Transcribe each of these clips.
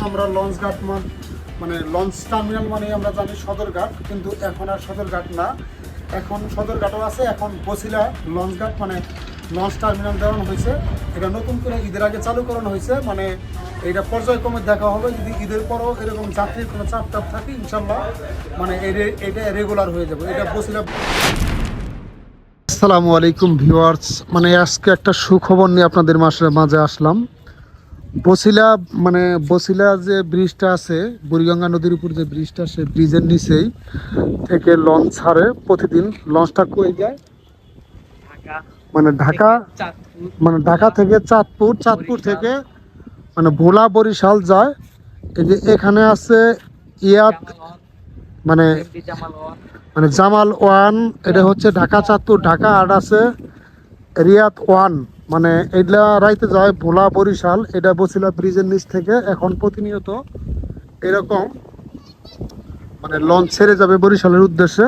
আমরা লঞ্চ ঘাট মানে লঞ্চ টার্মিনাল মানে আমরা জানি সদরঘাট, কিন্তু এখন আর সদরঘাট না, এখন সদরঘাটও আছে, এখন বছিলা লঞ্চ ঘাট মানে লঞ্চ টার্মিনাল দেওয়ানো হয়েছে। এটা নতুন করে ঈদের আগে চালু করানো হয়েছে, মানে এটা পর্যায়ক্রমে দেখা হবে। যদি ঈদের পরও এরকম যাত্রীর কোনো চাপ টাপ থাকে ইনশাল্লাহ মানে এটা রেগুলার হয়ে যাবে। এটা বছিলা। আসসালামু আলাইকুম ভিউয়ার্স, মানে আজকে একটা সুখবর নিয়ে আপনাদের মাঝে আসলাম। বছিলা যে ব্রিজটা আছে, বুড়িগঙ্গা নদীর উপর যে ব্রিজটা, সেই ব্রিজের নিচেই থেকে লঞ্চ ছাড়ে প্রতিদিন। লঞ্চটা কই যায়? ঢাকা থেকে চাঁদপুর থেকে মানে ভোলা বরিশাল যায়। এই যে এখানে আছে ইয়াত মানে জামাল ওয়ান, এটা হচ্ছে ঢাকা চাঁদপুর ঢাকা, আর আছে রিয়াদ ওয়ান, মানে এগুলা রাইতে যায় ভোলা বরিশাল। এটা বছিলা ব্রিজের নিচ থেকে এখন প্রতিনিয়ত এরকম মানে লঞ্চ ছেড়ে যাবে বরিশালের উদ্দেশ্যে।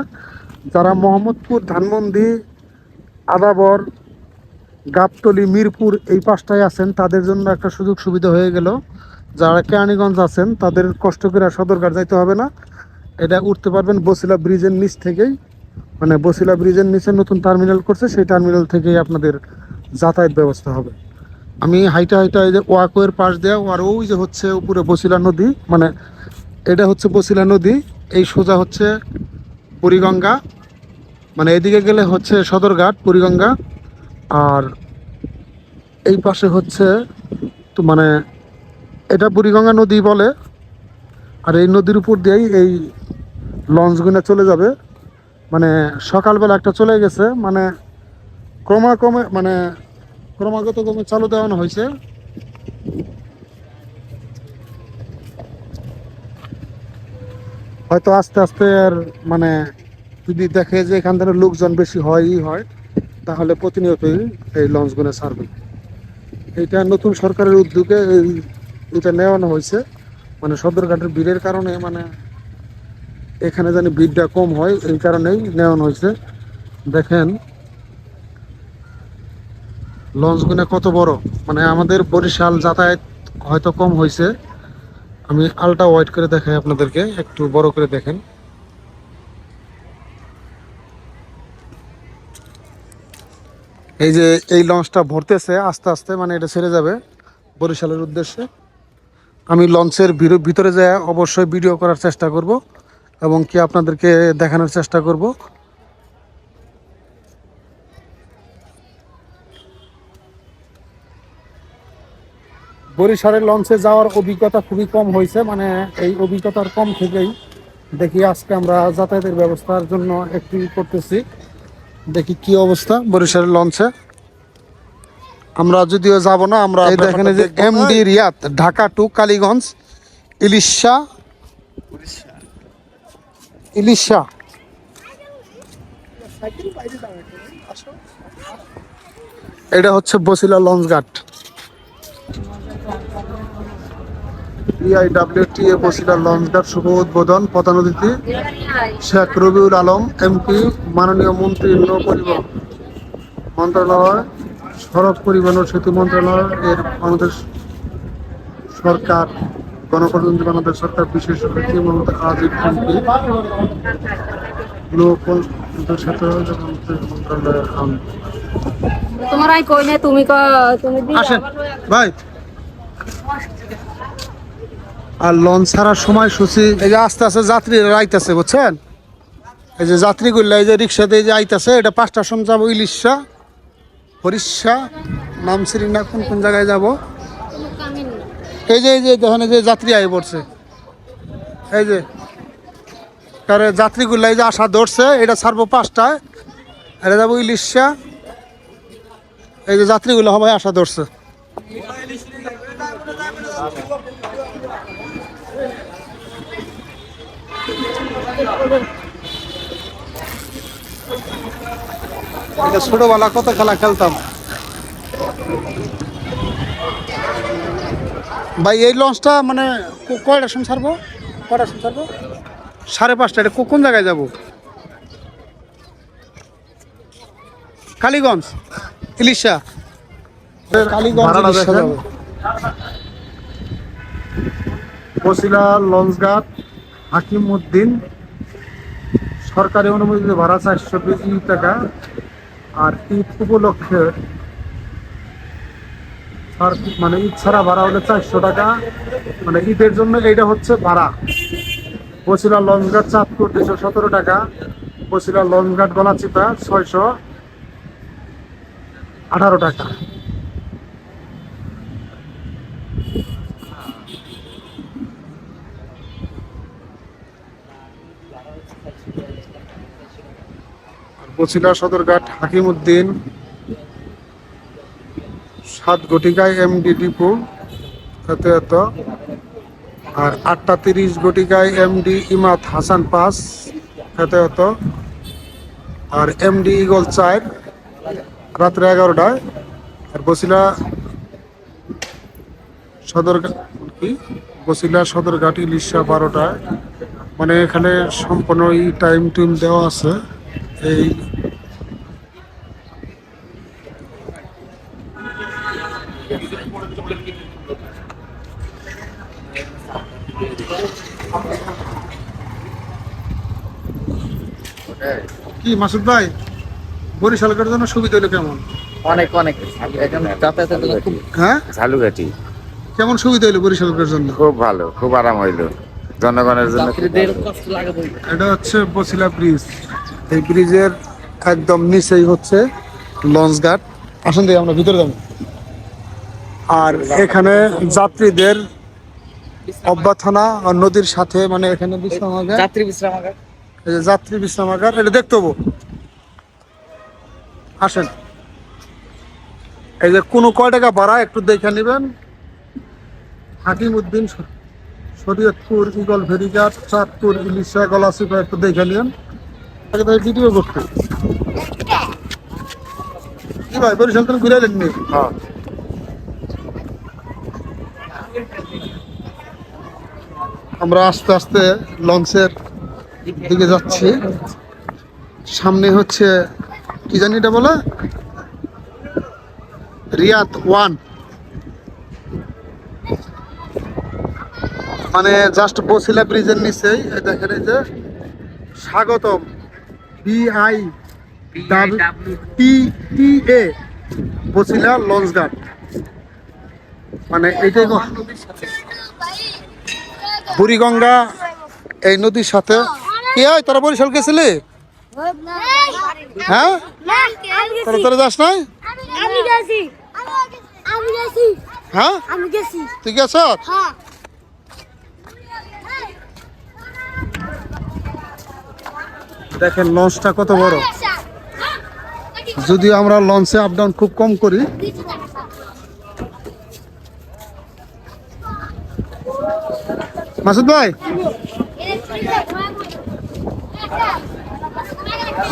যারা মোহাম্মদপুর, ধানমন্ডি, আদাবর, গাবতলী, মিরপুর এই পাশটায় আছেন তাদের জন্য একটা সুযোগ সুবিধা হয়ে গেল। যারা কেরানীগঞ্জ আছেন তাদের কষ্ট করে সদরঘাট যাইতে হবে না, এটা উঠতে পারবেন বছিলা ব্রিজের নিচ থেকেই। মানে বছিলা ব্রিজের নিচে নতুন টার্মিনাল করছে, সেই টার্মিনাল থেকেই আপনাদের যাতায়াত ব্যবস্থা হবে। আমি হাইটা এই যে ওয়াকওয়ের পাশ দেওয়া, আর ওই যে হচ্ছে উপরে বছিলা নদী, মানে এটা হচ্ছে বছিলা নদী, এই সোজা হচ্ছে বুড়িগঙ্গা, মানে এদিকে গেলে হচ্ছে সদরঘাট বুড়িগঙ্গা, আর এই পাশে হচ্ছে তো মানে এটা বুড়িগঙ্গা নদী বলে। আর এই নদীর উপর দিয়েই এই লঞ্চগুলো চলে যাবে। মানে সকালবেলা একটা চলে গেছে, মানে ক্রমাগত চালু দেওয়ানো হয়েছে। হয়তো আস্তে আস্তে আর মানে যদি দেখে যে এখান থেকে লোকজন বেশি হয় তাহলে প্রতিনিয়তই এই লঞ্চগুলো ছাড়বে। এইটা নতুন সরকারের উদ্যোগে এটা নেওয়ানো হয়েছে, মানে সদরঘাটের ভিড়ের কারণে, মানে এখানে জানি ভিড়টা কম হয়, এই কারণেই নেওয়ানো হয়েছে। দেখেন লঞ্চগুলো কত বড়, মানে আমাদের বরিশাল যাতায়াত হয়তো কম হয়েছে। আমি আলট্রা ওয়াইড করে দেখাই আপনাদেরকে, একটু বড় করে দেখেন। এই যে এই লঞ্চটা ভরতেছে আস্তে আস্তে, মানে এটা ছেড়ে যাবে বরিশালের উদ্দেশ্যে। আমি লঞ্চের ভিতরে যায় অবশ্যই ভিডিও করার চেষ্টা করব এবং কি আপনাদেরকে দেখানোর চেষ্টা করব। বরিশালের লঞ্চে যাওয়ার অভিজ্ঞতা খুবই কম হয়েছে, মানে এই অভিজ্ঞতার কম থেকেই দেখি আজকে আমরা যাতায়াতের ব্যবস্থার জন্য একটু করতেছি। দেখি কি অবস্থা বরিশালের লঞ্চে। আমরা যদিও যাব না, আমরা এই দেখেন যে এমডি রিয়াদ ঢাকা টু কালীগঞ্জ ইলিশা এটা হচ্ছে বছিলা লঞ্চ ঘাট। EIWTA বছিলা লঞ্চ ঘাট শুভ উদ্বোধন, প্রধান অতিথি শেখ রবিউল আলম এমপি, মাননীয় মন্ত্রী নৌ পরিবহন মন্ত্রণালয়, সড়ক পরিবহন ও সেতু মন্ত্রণালয় এর বাংলাদেশ সরকার, গণপ্রজাতন্ত্রী বাংলাদেশ সরকার বিশেষ অতিথি মোহাম্মদ আজিব এমপি, লোকল মন্ত্রণালয়ের তোমারাই কইলে তুমি আসেন ভাই। আর লঞ্চ ছাড়ার সময়সূচি এই যে আস্তে আস্তে যাত্রীরা আইতেছে, বুঝছেন? এই যে যাত্রীগুলো এই যে রিক্সাতে এই যে আইতেছে, এটা 5টার সময় যাবো ইলিশা, হরিশা, নামছিরি না কোন জায়গায় যাব। এই যে দেখেন যে যাত্রী আই পড়ছে, এই যে কারণ যাত্রীগুলো এই যে আশা ধরছে, এটা ছাড়বো 5টায়, এটা যাবো ইলিশা। এই যে যাত্রীগুলো সবাই আশা ধরছে। ছোটবেলা কত খেলা খেলতাম ভাই। এই লঞ্চটা মানে কয়টার সময় ছাড়বো? 5:30। এটা কোন জায়গায় যাব? কালীগঞ্জ ইলিশা, কালীগঞ্জ ইলিশা যাবো। বসিলা লঞ্চঘাট হাকিমউদ্দিন সরকারি অনুমোদিত ভাড়া 420 টাকা। আর ঈদ উপলক্ষে মানে ঈদ ছাড়া ভাড়া হলে 400 টাকা, মানে ঈদের জন্য এইটা হচ্ছে ভাড়া। বসিলা লঞ্চঘাট চাঁদপুর 217 টাকা, বসিলা লঞ্চঘাট গলাচিপা 618 টাকা। বসিলা সদরঘাট হাকিমউদ্দিন 7 ঘটিকায় এমডি ডিপো এত। আর 8:30 ঘটিকায় এমডি ইমাদ হাসান পাস এত। আর এমডি ইগল 4 রাত্রে 11টায়। আর বসিলা সদরঘাট ইলিশা 12টায়। মানে এখানে সম্পূর্ণ টাইম দেওয়া আছে। এই কি মাসুদ ভাই, বরিশালের জন্য সুবিধা হলো কেমন? অনেক অনেক এখন যাতায়াতের জন্য খুব হ্যাঁ, ঝালুঘাটি কেমন সুবিধা হলো বরিশালের জন্য? খুব ভালো, খুব আরাম হইলো জনগণের জন্য। খুব যাত্রীদের ভালো। কষ্ট লাগে বই। এটা হচ্ছে বসিলা ব্রিজ। এই ব্রিজের একদম নিচেই হচ্ছে লঞ্চঘাট। আসুন দেখি আমরা ভিতরে যাব। আর এখানে যাত্রীদের অভ্যর্থনা আর নদীর সাথে, মানে এখানে বিশ্রামাগার, যাত্রী বিশ্রামাগার। এই যে যাত্রী বিশ্রামাগার, এটা দেখতে হবো। আসেন, এই যে কোনো কয় টাকা ভাড়া একটু দেখে নেবেন। হাকিমউদ্দিন শরীয়তপুর ইগল ফেরিঘাট চাঁদপুর ইলিশা গলাচিপা একটু দেখে নিন। আগে তাই ভিডিও করতে কি ভাই, বরিশাল তুমি ঘুরে দেননি? হ্যাঁ। আমরা আস্তে আস্তে লঞ্চের দিকে যাচ্ছি। সামনে হচ্ছে কি জানি এটা বলে, রিয়াদ 1, মানে জাস্ট বসিলা ব্রিজের নিচেই এই দেখেন, এই যে স্বাগতম BIWTA বসিলা লঞ্চঘাট, মানে এইটাই বুড়িগঙ্গা এই নদীর সাথে। কি হয়, তোরা বরিশাল গেছিলি? হ্যাঁ, তোরা যাস নাই? আমি গেছি। হ্যাঁ, আমি গেছি। তুই গেছ? হ্যাঁ। দেখেন লঞ্চটা কত বড়। যদিও আমরা লঞ্চে আপ ডাউন খুব কম করি, মাসুদ ভাই,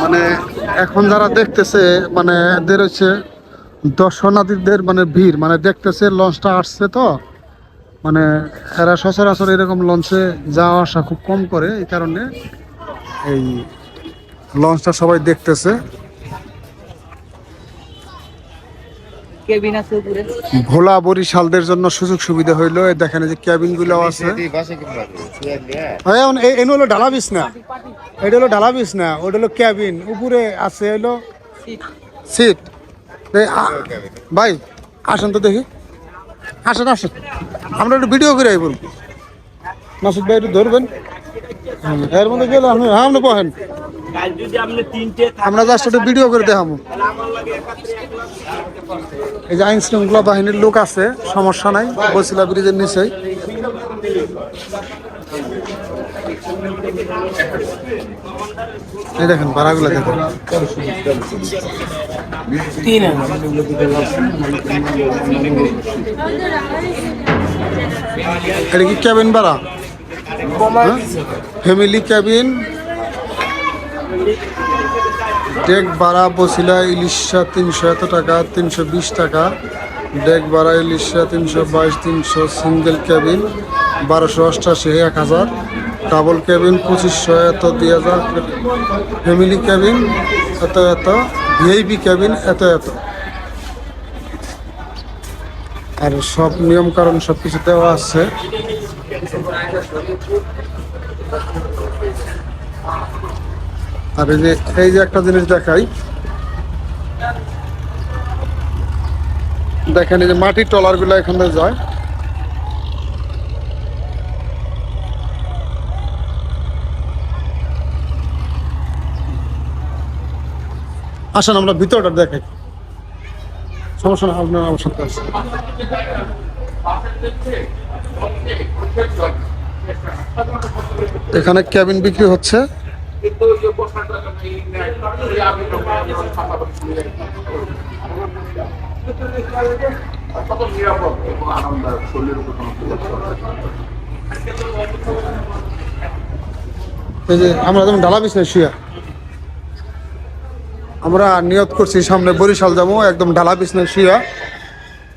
মানে এখন যারা দেখতেছে, মানে এদের হচ্ছে দর্শনার্থীদের মানে ভিড়, মানে দেখতেছে লঞ্চটা আসছে তো, মানে এরা সচরাচর এরকম লঞ্চে যাওয়া আসা খুব কম করে, এই কারণে এই লঞ্চটা সবাই দেখতেছে। কেবিন আছে উপরে। ভোলা বরিশালদের জন্য সুযোগ সুবিধা হইলো, এই দেখেন এই যে ক্যাবিন গুলো আছে। এনে হলো ঢালা বিছনা, এটা হলো ঢালা বিছনা, ওটা হলো ক্যাবিন, উপরে আছে হলো সিট। ভাই আসেন তো দেখি, আসেন আসেন, আমরা একটু ভিডিও করে আইব। মাসুদ ভাই একটু ধরবেন, এর মধ্যে গেলে আপনি, হ্যাঁ আপনি বহেন, আমরা জাস্ট একটু ভিডিও করে দেখাবো। এই যে আইন শৃঙ্খলা বাহিনীর লোক আছে, সমস্যা নাই, বসিলা ব্রিজের নিচেই। এই দেখেন ভাড়াগুলো দেখেন, এটা কি ক্যাবিন ভাড়া? ফ্যামিলি ক্যাবিন, ডেক ভাড়া বসিলা ইলিশা 300 এত টাকা, 320 টাকা। ডেক ভাড়া Ilisha 322, 300। Single cabin 1288, 1000। Double cabin 2500 এত, 2000। ফ্যামিলি ক্যাবিন এত এত। ভিআইপি ক্যাবিন এত এত। আর সব নিয়ম কারণ সব কিছু দেওয়া আছে। আর এই যে একটা জিনিস দেখাই, দেখেন এই যে মাটির ট্রলার গুলো এখানে যায়। আসেন আমরা ভিতরটা দেখাই, সমস্যা না, আপনার আমার সাথে আসেন। এখানে ক্যাবিন বিক্রি হচ্ছে। এই যে আমরা যেমন ঢালা বিছানায় শুয়া, আমরা নিয়ত করছি সামনে বরিশাল যাবো, একদম ঢালা বিছানায় শুয়া,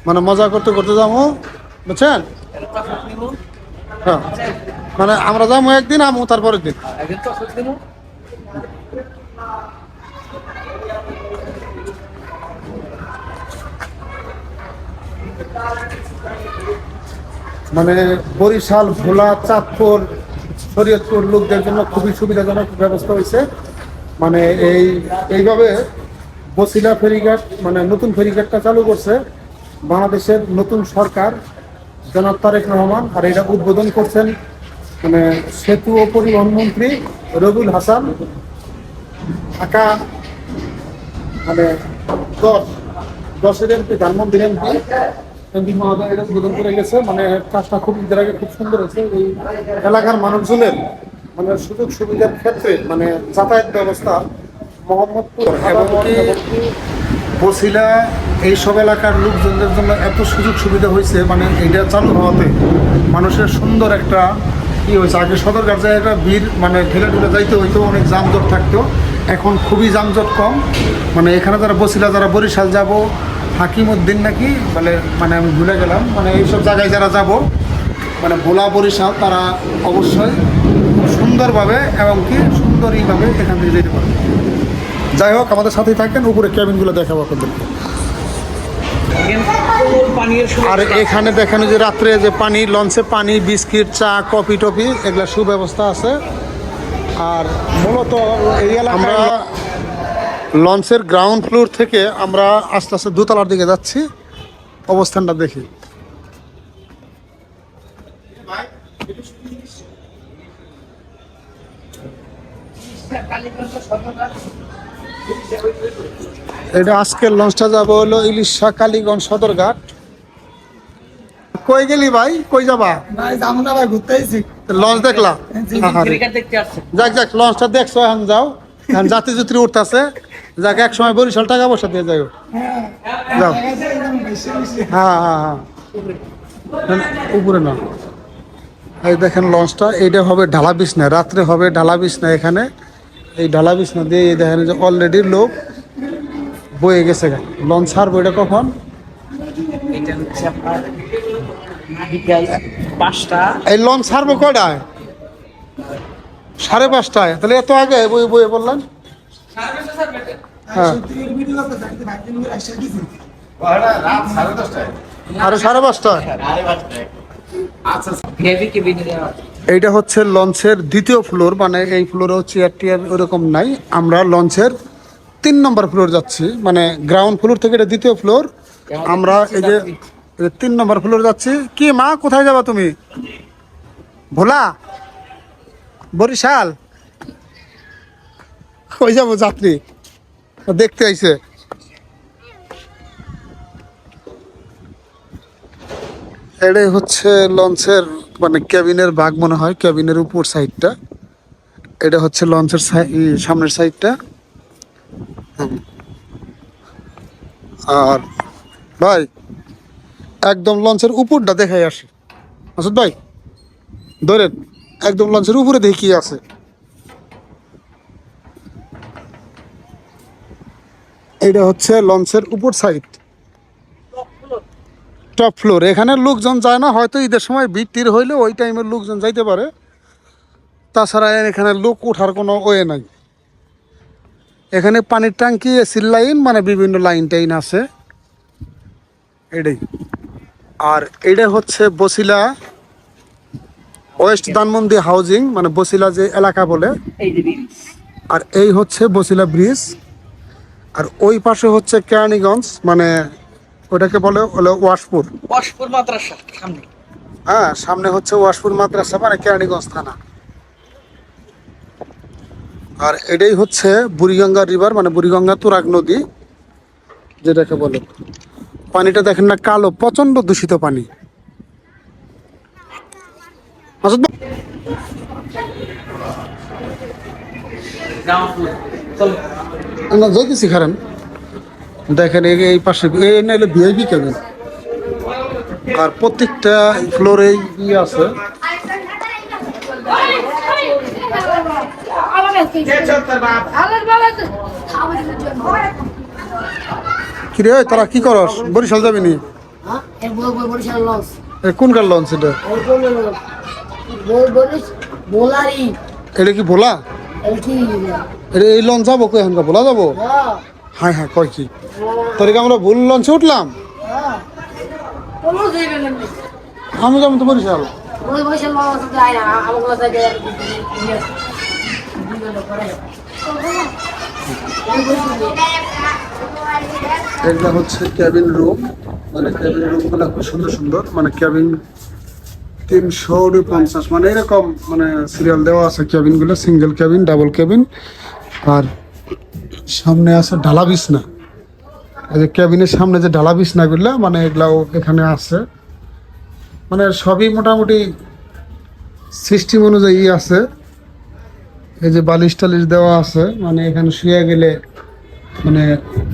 মানে মজা করতে করতে যাবো, বুঝছেন? হ্যাঁ, মানে আমরা যাবো একদিন, আমু তারপরের দিন। মানে বরিশাল, ভোলা, চাঁদপুর, শরীয়তপুর লোকদের জন্য খুবই সুবিধাজনক ব্যবস্থা হয়েছে। মানে এইভাবে বছিলা ফেরিঘাট, মানে নতুন ফেরিঘাটটা চালু করছে বাংলাদেশের নতুন সরকার, জনাব তারেক রহমান। আর এটা উদ্বোধন করছেন মানে সেতু ও পরিবহন মন্ত্রী রবিউল হাসান। ঢাকা মানে 10-এর এমপি, ধানমন্ডির এমপি মহোদয় এটা উদ্বোধন করে গেছে। মানে কাজটা খুব ঈদের আগে খুব সুন্দর হয়েছে। এই এলাকার মানুষজনের মানে সুযোগ সুবিধার ক্ষেত্রে মানে যাতায়াত ব্যবস্থা মোহাম্মদপুর এবং বছিলা এইসব এলাকার লোকজনদের জন্য এত সুযোগ সুবিধা হয়েছে। মানে এটা চালু হওয়াতে মানুষের সুন্দর একটা কি হয়েছে। আগে সদরঘাট জায়গাটা ভিড়, মানে ঢেলে ঢুলে যাইতে হইতো, অনেক যানজট থাকতো। এখন খুবই যানজট কম। মানে এখানে যারা বছিলা, যারা বরিশাল যাব, হাকিমউদ্দিন নাকি মানে আমি ভুলে গেলাম, মানে এইসব জায়গায় যারা যাব, মানে ভোলা বরিশাল, তারা অবশ্যই সুন্দরভাবে এবং কি সুন্দরীভাবে এখান থেকে যেতে পারবে। যাই হোক, আমাদের সাথেই থাকেন, উপরে ক্যাবিনগুলো দেখাবো আপনাদেরকে। আর এখানে দেখেন যে রাত্রে যে পানি, লঞ্চে পানি, বিস্কিট, চা, কফি টফি এগুলা সুব্যবস্থা আছে। আর মূলত এই এলাকায় আমরা লঞ্চের গ্রাউন্ড ফ্লোর থেকে আমরা আস্তে আস্তে দোতলার দিকে যাচ্ছি, অবস্থানটা দেখি। এটা আজকের লঞ্চটা যাবো হলো ইলিশা কালীগঞ্জ সদরঘাট। কই গেলি ভাই, কই যাবা? লঞ্চ দেখলা? যাক যাক, লঞ্চটা দেখছো, এখন যাও। এখন যাত্রী যুত্রী উঠতেছে, যাক এক সময় বরিশাল টাকা পয়সা দিয়ে যাও। যাও, হ্যাঁ হ্যাঁ হ্যাঁ, উপরে না। এই দেখেন লঞ্চটা, এইটা হবে ঢালা বিছনা, রাত্রে হবে ঢালা বিছনা। এখানে এই ঢালা বিছনা দিয়ে দেখেন যে অলরেডি লোক বয়ে গেছে। লঞ্চ ছাড়বো এটা কখন? এই লঞ্চ ছাড়বো কয়টায়? 5:30টায়। তাহলে এত আগে বয়ে বয়ে বললেন? হ্যাঁ, আরে 5:30টায়। এইটা হচ্ছে লঞ্চের দ্বিতীয় ফ্লোর, মানে এই ফ্লোরেও চেয়ার টিয়ার ওরকম নাই। আমরা লঞ্চের 3 নম্বর ফ্লোর যাচ্ছি, মানে গ্রাউন্ড ফ্লোর থেকে এটা দ্বিতীয় ফ্লোর। আমরা এই যে 3 নম্বর ফ্লোর যাচ্ছি। কি মা, কোথায় যাবা তুমি? ভোলা, বরিশাল? কই যাবো? যাত্রী দেখতে আইছে। এটাই হচ্ছে লঞ্চের মানে ক্যাবিনের ভাগ মনে হয়, ক্যাবিনের উপর সাইডটা। এটা হচ্ছে লঞ্চের সামনের সাইডটা। আর ভাই একদম লঞ্চের উপরটা দেখাই আসে। মাসুদ ভাই ধরেন, একদম লঞ্চের উপরে দেখি আছে। এটা হচ্ছে লঞ্চের উপর সাইড, টপ ফ্লোর। এখানে লোকজন যায় না, হয়তো ঈদের সময় ভিড় টির হইলে ওই টাইমের লোকজন যাইতে পারে, তাছাড়া এখানে লোক ওঠার কোনো ওয়ে নাই। এখানে পানির ট্যাঙ্কি, এসির লাইন, মানে বিভিন্ন লাইন টাইন আছে এটাই। আর এটা হচ্ছে বছিলা ওয়েস্ট ধানমন্ডি হাউজিং মানে বসিলা যে এলাকা বলে, এই যে ব্রিজ। আর এই হচ্ছে বসিলা ব্রিজ। আর ওই পাশে হচ্ছে কেরানীগঞ্জ, মানে ওটাকে বলে হলো ওয়াশপুর। ওয়াশপুর মাদ্রাসা সামনে। হ্যাঁ, সামনে হচ্ছে ওয়াশপুর মাদ্রাসা মানে কেরানীগঞ্জ থানা। আর এটাই হচ্ছে বুড়িগঙ্গা রিভার মানে বুড়িগঙ্গা তুরাগ নদী যেটাকে বলে। পানিটা দেখেন না, কালো, প্রচন্ড দূষিত পানি। মাসুদ ভাই, চলো। আমরা যাইতেছি খারান। দেখেন এই পাশে এই নাইলে ভিআইপি কেবিন, আর প্রত্যেকটা ফ্লোরে আছে। কিরে তোরা কি করস? বরিশাল যাবি নি? কোনকার লঞ্চ এটা? এটা কি ভোলা? এটা এই লঞ্চ যাবো কই? এখন ভোলা যাবো? হ্যাঁ হ্যাঁ, কয় কি তোর আমরা ভুল লঞ্চে উঠলাম? আমি যাবো তো বরিশাল। এটা হচ্ছে ক্যাবিন রুম, মানে ক্যাবিন রুম গুলো খুব সুন্দর সুন্দর, মানে ক্যাবিন 350 মানে এরকম মানে সিরিয়াল দেওয়া আছে ক্যাবিন গুলো, সিঙ্গেল ক্যাবিন, ডাবল ক্যাবিন। আর সামনে আছে ঢালা বিছনা। এই যে ক্যাবিনের সামনে যে ঢালা বিছনা গুলো মানে এগুলাও এখানে আছে, মানে সবই মোটামুটি সিস্টেম অনুযায়ী আছে। এই যে বালিশ টালিশ দেওয়া আছে, মানে এখানে শুয়ে গেলে মানে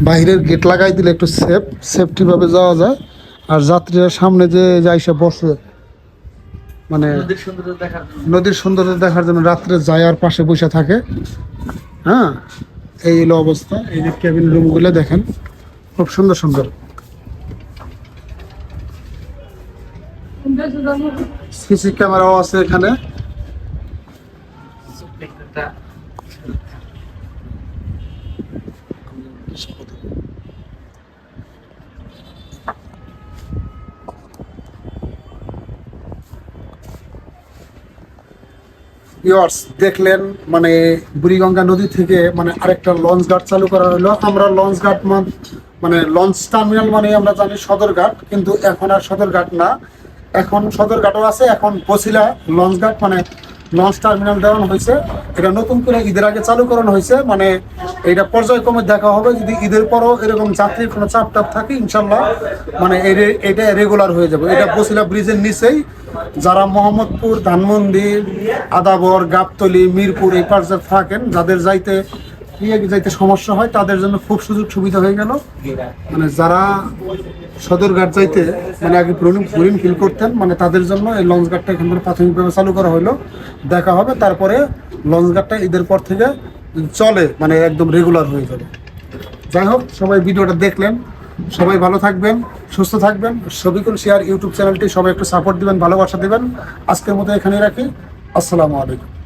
বাইরের গেট লাগাই দিলে একটু সেফটি ভাবে যাওয়া যায়। আর যাত্রীরা সামনে যে যাইসে বসে মানে নদীর সৌন্দর্য দেখার জন্য রাত্রে যায় আর পাশে বসে থাকে। হ্যাঁ, এই হলো অবস্থা। এই যে কেবিন রুমগুলো দেখেন খুব সুন্দর সুন্দর। সিসি ক্যামেরাও আছে এখানে। ভিউয়ার্স, দেখলেন মানে বুড়িগঙ্গা নদী থেকে মানে আরেকটা লঞ্চ ঘাট চালু করা হলো। আমরা লঞ্চ ঘাট মানে লঞ্চ টার্মিনাল মানে আমরা জানি সদরঘাট, কিন্তু এখন আর সদরঘাট না, এখন সদরঘাটও আছে। এখন বসিলা লঞ্চ ঘাট মানে লঞ্চ টার্মিনাল দেওয়ানো হয়েছে। এটা নতুন করে ঈদের আগে চালু করানো হয়েছে। মানে এটা পর্যায়ক্রমে দেখা হবে, যদি ঈদের পরও এরকম যাত্রীর কোনো চাপ টাপ থাকে ইনশাল্লাহ মানে এটা রেগুলার হয়ে যাবে। এটা বসিলা ব্রিজের নিচেই। যারা মোহাম্মদপুর, ধানমন্ডি, আদাবর, গাবতলী, মিরপুর এই পাশে থাকেন, যাদের যাইতে সমস্যা হয় তাদের জন্য খুব সুযোগ সুবিধা হয়ে গেল। মানে যারা সদরঘাট যাইতে মানে আগে বোরিং ফিল করতেন, মানে তাদের জন্য এই লঞ্চ ঘাটটা এখান থেকে প্রাথমিকভাবে চালু করা হলো। দেখা হবে তারপরে লঞ্চ ঘাটটা ঈদের পর থেকে চলে মানে একদম রেগুলার হয়ে যাবে। যাই হোক, সবাই ভিডিওটা দেখলেন, সবাই ভালো থাকবেন, সুস্থ থাকবেন। সবিকুল শেয়ার ইউটিউব চ্যানেলটি সবাই একটু সাপোর্ট দিবেন, ভালোবাসা দিবেন। আজকের মতো এখানেই রাখি। আসসালামু আলাইকুম।